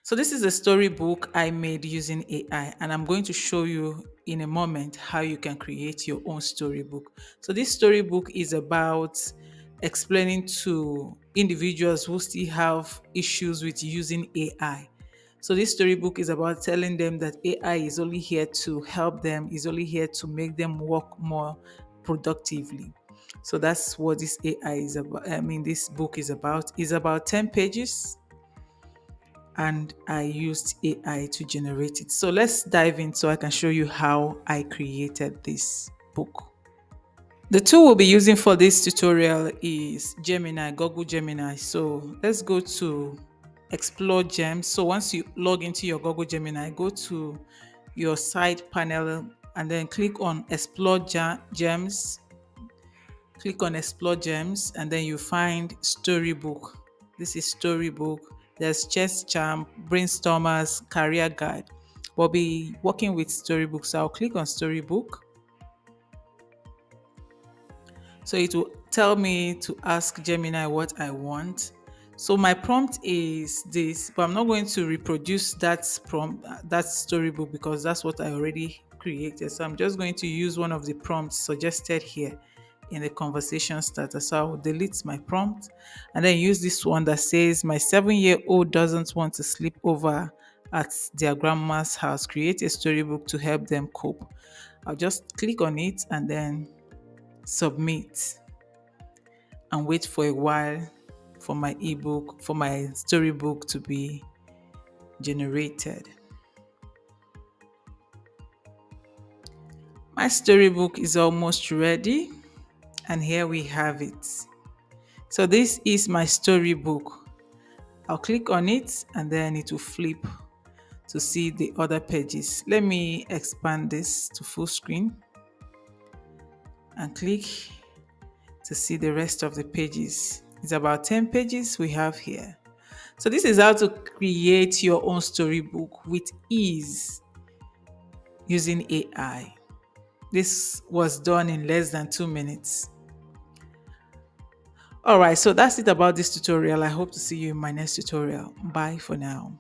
So this is a storybook I made using AI, and I'm going to show you in a moment how you can create your own storybook. So this storybook is about explaining to individuals who still have issues with using AI. So this storybook is about telling them that AI is only here to help them, is only here to make them work more productively. So that's what this AI is about. I mean, this book is about. It's about 10 pages, and I used AI to generate it. So let's dive in so I can show you how I created this book. The tool we'll be using for this tutorial is Gemini, Google Gemini. So let's go to Explore Gems. So once you log into your Google Gemini, go to your side panel and then click on Explore Gems. Click on Explore Gems and then you find Storybook. This is Storybook. There's Chess Charm, Brainstormers, Career Guide. We'll be working with Storybook. So I'll click on Storybook. So it will tell me to ask Gemini what I want. So my prompt is this, but I'm not going to reproduce that prompt, that storybook, because that's what I already created. So I'm just going to use one of the prompts suggested here in the conversation starter. So I'll delete my prompt and then use this one that says, my 7-year-old doesn't want to sleep over at their grandma's house. Create a storybook to help them cope. I'll just click on it and then submit and wait for a while for my ebook, for my storybook to be generated. My storybook is almost ready, and here we have it. So this is my storybook. I'll click on it and then it will flip to see the other pages. Let me expand this to full screen and click to see the rest of the pages. It's about 10 pages we have here. So this is how to create your own storybook with ease using AI. This was done in less than 2 minutes. All right, so that's it about this tutorial. I hope to see you in my next tutorial. Bye for now.